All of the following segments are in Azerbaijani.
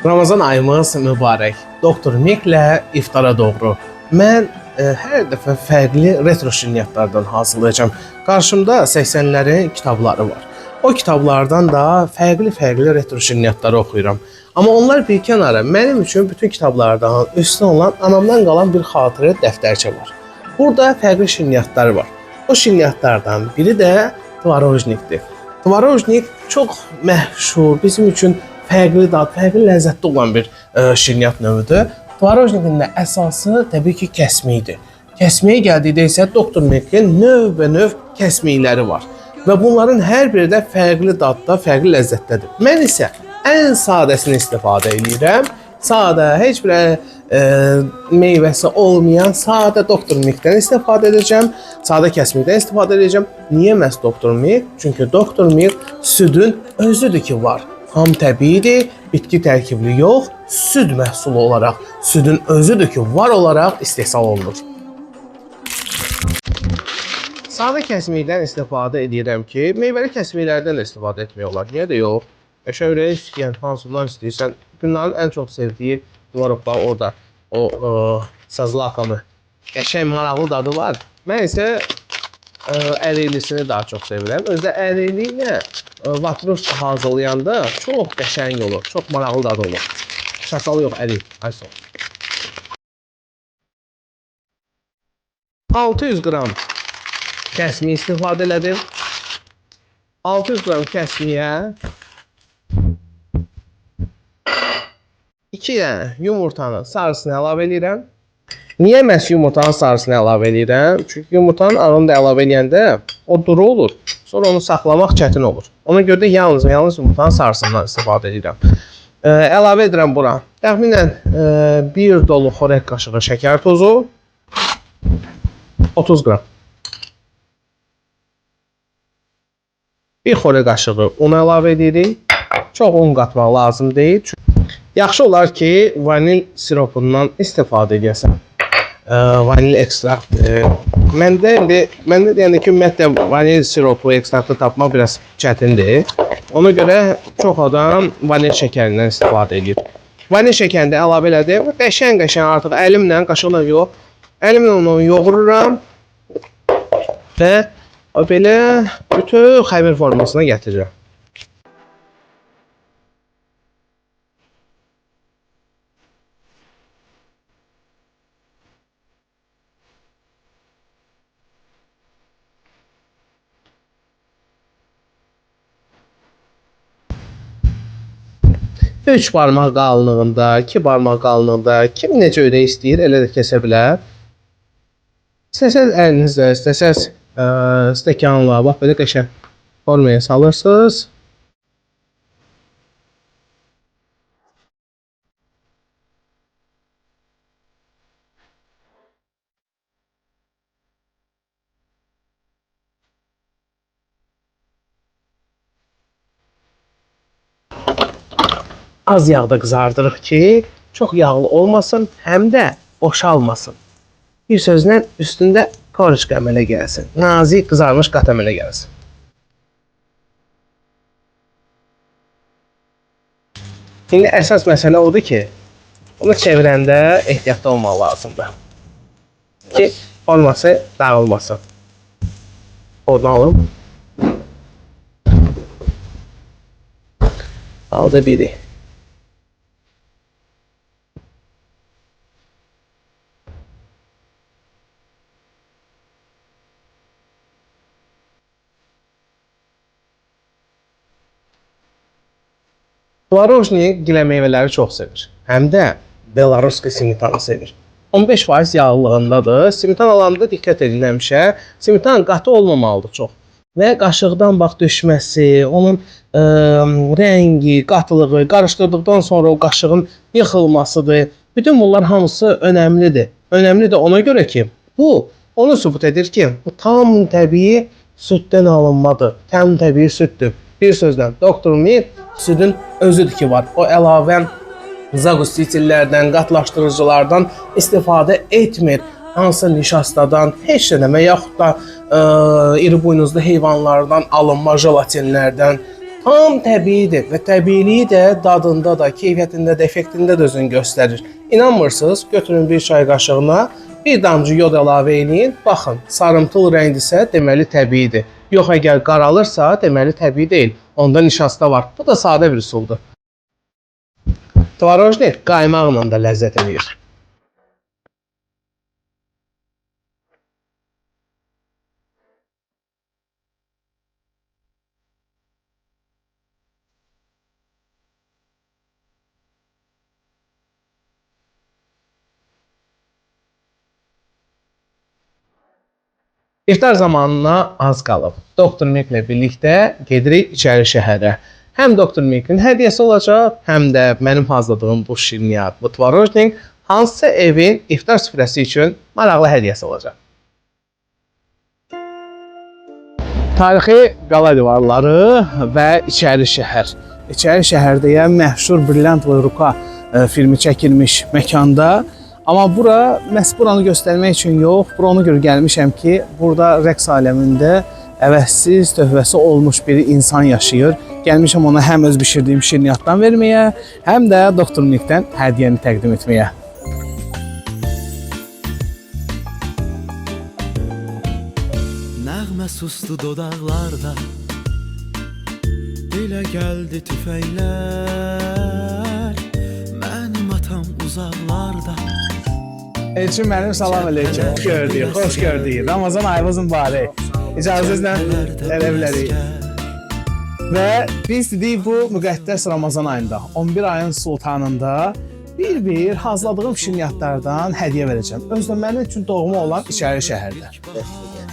Ramazan ayımız mübarək. Doktor Miklə iftara doğru. Mən hər dəfə fərqli retro şirniyyatlardan hazırlayacağam. Qarşımda 80'lerin kitabları var. O kitablardan da fərqli retro şirniyyatları oxuyuram. Amma onlar bir kənara, mənim üçün bütün kitablardan üstün olan anamdan qalan bir xatirə dəftərçə var. Burada fərqli şirniyyatlar var. O şirniyyatlardan biri də tvarojnikdir. Tvarojnik çox məşhur, bizim üçün fərqli dad, fərqli ləzzətli olan bir şirniyyat növüdür. Tvarojnikin də əsası təbii ki kəsmikdir. Kəsmiyə gəldikdə isə Doktor Milk'in növbənöv kəsmikləri var. Və bunların hər biri də fərqli dadda, fərqli ləzzətdədir. Mən isə ən sadəsini istifadə edirəm. Sadə, heç bir meyvəsi olmayan sadə Doktor Milk'dən istifadə edəcəm. Sadə kəsmikdən istifadə edəcəm. Niyə məhz Doktor Milk? Çünki Doktor Milk südün özüdür ki var. Ham təbiidir, bitki tərkibli yox, süd məhsulu olaraq, südün özüdür ki var olaraq istehsal olunur. Sadə kəsmikdən istifadə edirəm ki, meyvəli kəsmiklərdən də istifadə etmək olar. Niyə də yox? Şöyle istəyən, hansılar istəyirsən, günlərin ən çox sevdiyi duvarıqlar orada. O sazlı akamı. Qəşəng maraqlı dadı var. Mən isə əriklisini daha çox sevirəm. Özdə ərikliklə vatruşka hazırlayanda çox qəşəng olur, çox maraqlı dadı olur. Şaşalı yox, ərik. Ay sağ ol. 600 qram kəsmiyi istifadə elədim. 600 qram kəsmiyə 2 dənə yumurtanın sarısını əlavə edirəm. Niyə məhz yumurtanın sarısını əlavə edirəm? Çünki yumurtanın arını da əlavə edəndə o duru olur. Sonra onu saxlamaq çətin olur. Ona görə də yalnız yumurtanın sarısından istifadə edirəm. Əlavə edirəm bura. Təxminən 1 dolu xörək qaşığı şəkər tozu, 30 qram. 1 xörək qaşığı un əlavə edirik. Çox un qatmaq lazım deyil. Yaxşı olar ki, vanil siropundan istifadə edəsən. Vanil ekstrakt. Məndə deyəndə ki, ümumiyyətlə vanil siropu ekstraktı tapmaq biraz çətindir. Ona görə çox adam vanil şəkərindən istifadə edir. Vanil şəkərini də əlavə elədim. Qəşəng artıq əlimlə, qaşıqla yox, əlimlə onu yoğururam və belə bütün xəmir formasına gətirirəm. Üç barmaq qalınlığında, 2 barmaq qalınlığında, kim necə ödək istəyir, elə də kəsə bilər. İstəsəz əlinizlə, istəsəz stəkanla, bax belə qəşəng formaya salırsınız. Az yağda qızardırıq ki, çox yağlı olmasın, həm də boşalmasın. Bir sözlə üstündə koruşka əmələ gəlsin. Nazik qızarmış qat əmələ gəlsin. İndi əsas məsələ odur ki, bunu çevirəndə ehtiyatlı olmaq lazımdır. Ki, forması dağılmasın. Oradan alım. Aldı biri. Tvarojnik gilə meyvələri çox sevir. Həm də Belaruska simitanı sevir. 15% yağlılığındadır. Simitan alanda diqqət edin həmişə. Simitan qatı olmamalıdır çox. Və qaşıqdan bax düşməsi, onun rəngi, qatılığı, qarışdırdıqdan sonra o qaşığın yıxılmasıdır. Bütün bunlar hamısı önəmlidir. Önəmlidir ona görə ki, bu onu sübut edir ki, bu tam təbii süddən alınmadır. Tam təbii süddür. Bir sözlə, Doktor Milk südün özüdür ki var. O əlavə zagustitillərdən, qatlaşdırıcılardan istifadə etmir. Hansı nişastadan, heç nə demə, yaxud da iri buynuzlu heyvanlardan alınma jelatinlərdən Tam təbiidir və təbiiliyi də dadında da, keyfiyyətində də, effektində də özünü göstərir. İnanmırsınız? Götürün bir çay qaşığına bir damcı yod əlavə eləyin. Baxın, sarımtıl rəngdirsə, deməli təbiidir. Yox, əgər qaralırsa, deməli təbii deyil. Onda nişasta var. Bu da sadə bir üsuldur. Tvarojni qaymaqla da ləzzət edir. İftar zamanına az qalıb. Doktor Miklə birlikdə gedirik içəri şəhərə. Həm Doktor Mikin hədiyyəsi olacaq, həm də mənim hazırladığım bu şirniyyat, bu tvarojnik hansısa evin iftar süfrəsi üçün maraqlı hədiyyəsi olacaq. Tarixi qala divarları və içəri şəhər. İçəri şəhərdəyə məşhur Brilliantvoy Ruka filmi çəkilmiş məkanda. Amma bura məhz buranı göstərmək üçün yox, bura ona görə gəlmişəm ki, burada rəqs aləmində əvəzsiz, tövbəsi olmuş bir insan yaşayır. Gəlmişəm ona həm öz bişirdiyim şirniyyatdan verməyə, həm də Doktor Mikdən hədiyyəni təqdim etməyə. Nəğmə sustu dodaqlarda, dilə gəldi tüfəklər, mənim atam uzaqlarda. Elçin mənim, salam aleyküm. Xoş gördük, xoş gördük. Ramazan ayımız mübarək. İcazənizlə elə bilərik. Və biz dedik bu müqəddəs Ramazan ayında, 11 ayın sultanında bir hazırladığım şirniyyatlardan hədiyyə verəcəm. Özdə mənim üçün doğma olan içəri şəhərdə.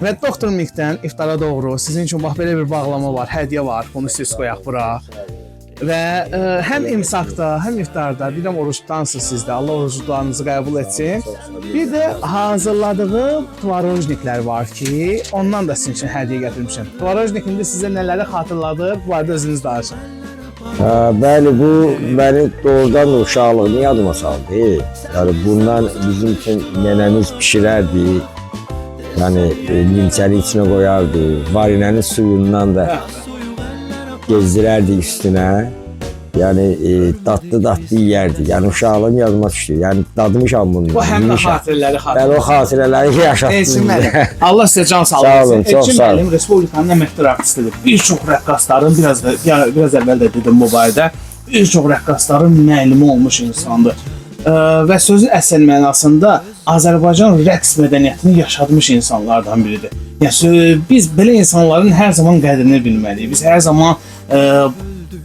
Və Doktor Mikdən iftara doğru sizin üçün bax belə bir bağlama var, hədiyyə var. Bunu siz qoyaq bura. Və həm imsaqda, həm iftarda, bilirəm oruçdansınız siz də, Allah oruclarınızı qəbul etsin. Bir də hazırladığım tvarojniklər var ki, ondan da sizin üçün hədiyyə gətirmişəm. Tvarojnik indi sizə nələri xatırladır, bu arada özünüz danışın. Bəli, bu məni doğrudan uşaqlığını yadıma saldı. Yəni bundan bizim üçün nənəmiz bişirərdi. Yəni limçəli içinə qoyardı, varinənin suyundan da gezdirərdik üstünə. Yəni dadlı yeyərdik. Yəni uşaqlığım yadıma düşdü. Yəni dadmışam bunu. Bu həmin xatirələri Bəli, o xatirələri yaşatdım. Elçin müəllim, Allah sizə can sağlığı versin. Elçin müəllim Respublikanın əməkdar artistidir. Bir çox rəqqasların, biraz əvvəl də dedim bu barədə, bir çox rəqqasların müəllimi olmuş insandır. Və sözün əsl mənasında Azərbaycan rəqs mədəniyyətini yaşadmış insanlardan biridir. Yəni biz belə insanların hər zaman qədrini bilməliyik. Biz hər zaman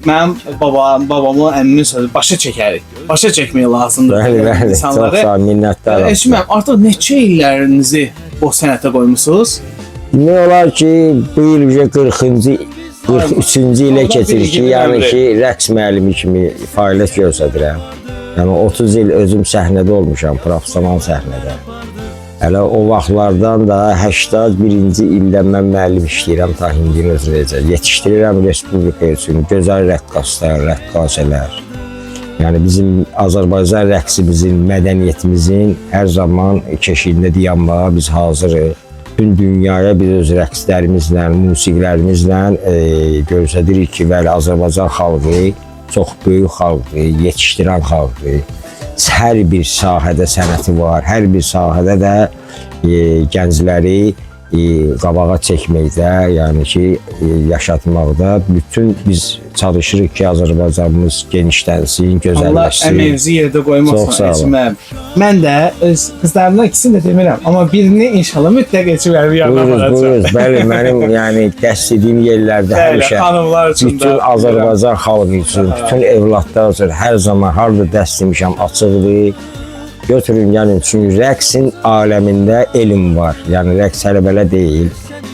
mənim babamın, əmmimin sözü başa çəkərik. Başa çəkmək lazımdır. Bəli, çox sağ ol, minnətdaram. Elçin müəllim, artıq neçə illərinizi bu sənətə qoymusunuz? Ne olar ki, bu il 43-cü ilə keçir ki, yəni ki, rəqs müəllimi kimi fəaliyyət göstərirəm. Yəni 30 il özüm səhnədə olmuşam, professional səhnədə. Hələ o vaxtlardan da 81-ci ildə mən müəllim işləyirəm ta indinin özünəcə. Yetişdirirəm Respublika üçün gözəl rəqqaslar, rəqqasələr. Yəni bizim Azərbaycan rəqsimizin, mədəniyyətimizin hər zaman keşiyində dayanmağa biz hazırıq. Bütün dünyaya biz öz rəqslərimizlə, musiqilərimizlə göstəririk ki, bəli, Azərbaycan xalqı çox böyük xalqdır, yetişdirən xalqdır. Hər bir sahədə sənəti var, hər bir sahədə də gəncləri qabağa çəkməkdə, yəni ki, yaşatmaqda bütün biz çalışırıq ki, Azərbaycanımız genişlənsin, gözəlləşsin. Allah əməyinizi yerdə qoymasın, Elçin müəllim. Mən də öz qızlarımdan ikisini də demirəm, amma birini inşallah mütləq Elçin müəllimi yanına aparacaq. Buyuruz, bəli, mənim yəni qəsd etdiyim yerlərdə həmişə bütün Azərbaycan xalqı üçün, bütün evlatlar üçün hər zaman harada dəst etmişəm, açıqdır. Götürün, yəni, çünki rəqsin aləmində elm var. Yəni, rəqs hələ belə deyil.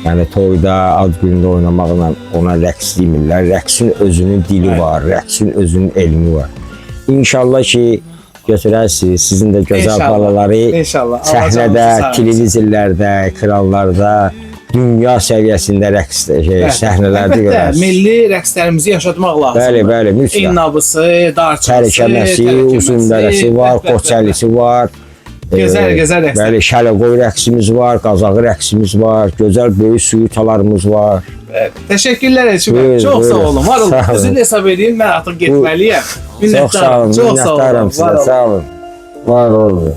Yəni, toyda, ad günündə oynamaqla ona rəqs demirlər. Rəqsin özünün dili var, rəqsin özünün elmi var. İnşallah ki, götürərsiniz, sizin də gözəl balaları səhnədə, televizorlarda, ekranlarda, dünya səviyyəsində rəqs səhnələrdə görərsiniz. Əlbəttə, milli rəqslərimizi yaşatmaq lazımdır. Bəli, mütləq. İnnabısı, darçası, Tərəkəməsi, Uzundərəsi var, Qoçəlisi var. Gözəl rəqslər. Bəli, şələqoy rəqsimiz var, qazağı rəqsimiz var, gözəl böyük suitalarımız var. Təşəkkürlər Elçin bəy. Buyurun, Çox sağ buyurun. olun. Var olun. Sağ olun. Üzünü hesab edeyim, mən artıq getməliyəm. Çox sağ olun, Çox sağ olun. minnətdaram Var sizə, olun. sağ olun. Var olun.